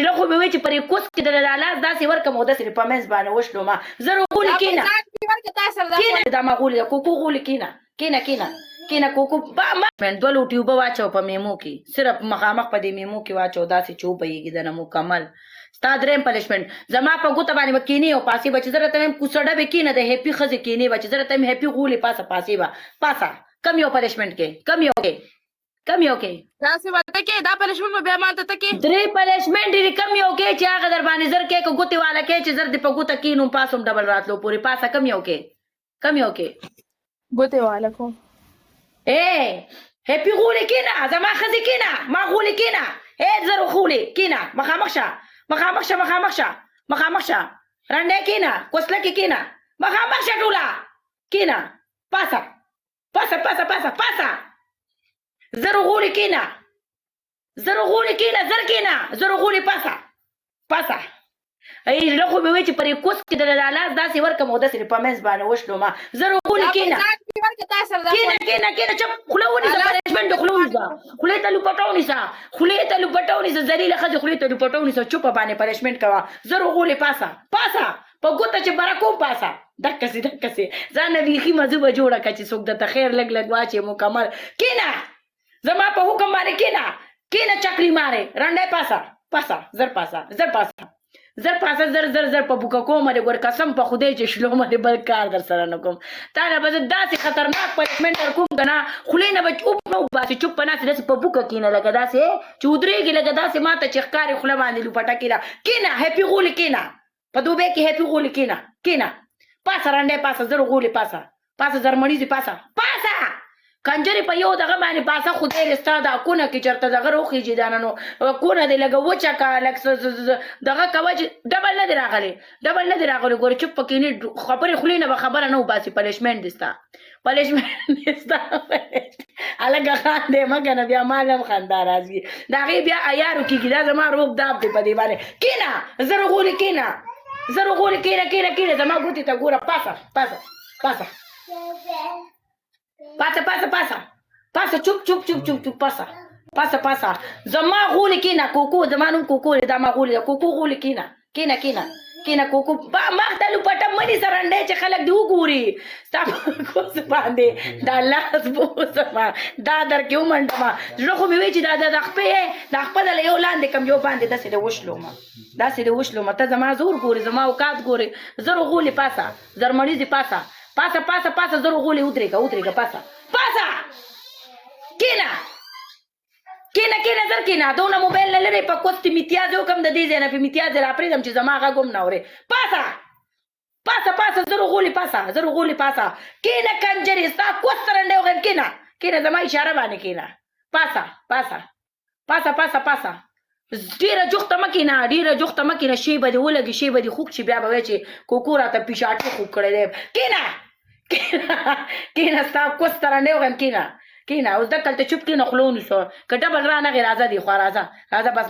زړه خو مې وایي چې پرې کوس کې د لاس داسې ورکړم او داسې په منځ باندې وشلو ما زه غولې کېنه دا ما غولې ده کوکو غولې کېنه کوکو دوه لوټې اوبه واچو په میمو کې صرف مخامخ په دې میمو کې واچو داسې چې وبهیږي دنه مکمل ستا درېیم پنشمنټ زما په ګوته باندې به کینې او پاسې به چې زه راته وایم کوڅه ډبې کېنه د هیپي ښځې کینې به چې زه راته وایم هیپي غولې پاسې به پاسه کم یو پنشمنټ کې کم یو کې داسې ورته کې دا پنشمنټ به بیا ماته ته کې 3 پنشمنټ ډېرې کم یو کې چې هغه در باندې زر کې که ګوتې والا کې چې زر دې په ګوته کینو پاسم ډبل راتلو پورې پاسه کم یو کې ګوتې والا کوم هیپي غولې کېنه زما ښځې کېنه ما غولې کېنه زر غولې کېنه مخامخ شه رنډه کېنه کوسله کې کېنه مخامخ شه ټوله کېنه پاسه زر غولې کېنه زر غولې پاسه زړه خو مې وایي چې پرې کوس کې د لاس داسې ورکړم او داسې په منځ باندې وشلو ما زر غولې کېنه چپ خوله ونیسه پنشمنټ د خوله ونیسه خولې ته لوپټه ونیسه ذلیله ښځې خولې ته لوپټه ونیسه چوپه باندې پنشمنټ کوه زر غولې پاسه په ګوته چې بره کوم پاسه دقسې ځان نه بیخي مزه به جوړه کړه چې څوک درته خیر لږ واچې مکمل کېنه زما په حکم باندې کېنه چکري مارې رنډی پاسه زر په بوکه کومه دې ګور قسم په خدای چې شلو مې بل کار در سره نه کوم تا نه به زه داسې خطرناک پنشمنټ در کوم که نه خولې نه به چوپ نه وباسې چوپ په ناسې داسې په بوکه کېنه لکه داسې چې ودرېږي لکه داسې ما ته چې ښکاري خوله باندې لوپټه کېنه هیپي غولې کېنه په دوبۍ کې هیپي غولې کېنه پاسه رنډی پاسه زر غولې پاسه زرمړیزې پاسه کنجرې په یو دغه باندې پاسه خدای دې ستا دا کونه کې چېرته دغه روخیږي دا نو کونه دې لږه وچه که لږ دغه کوه چې ډبل نه دې راغلی ګورې چوپ په کینې خبرې خولې نه به خبره نه وباسي پنشمنټ دې ستا هلکه خاندې مه که نه بیا ما نه هم خندا راځي د هغې بیا عیارو کېږي دا زما روب داب دی په دې باندې کېنه زر غولې کېنه زما ګوتې ته ګوره پاسه پاسه چوپ پاسه زما غولې کېنه کوکو زما نوم کوکو دی دا ما غولې ده کوکو غولې کېنه کوکو مخ ته لوپټه مه نیسه رنډی چې خلک دې وګوري ستا په کوس باندې دا لاس بوسمه دا در کې ومنډمه زړه خو مې وایي چې دا خپه د یو لاندې کم یو باندې داسې د وشلومه ته زما زور ګورې زما اوقات ګورې زر غولې پاسه زرمړیزې پاسه زر غولې ودرېږه پاسه کېنه زر کېنه دونه موبایل نه لرې په کوس ته میتیاز وکړم د دې ځای نه په میتیاز یې راپرېږدم چې زما غږ هم نه اورې پاسه زر غولې پاسه کېنه کنجرې ستا کوس ته رنډی وغیم کېنه زما اشاره باندې کېنه پاسه ډېره جوخته مه کېنه شی به دې ولګي شی به دې خوږ شي بیا به وایي چې کوکو راته پیشاټي خوږ کړی دی کېنه ستا کوس ته رنډی وغیم کېنه اوس دکلته چوپ کېنه خوله ونیسه که ډبل رانغې راځه دې خوا راځه بس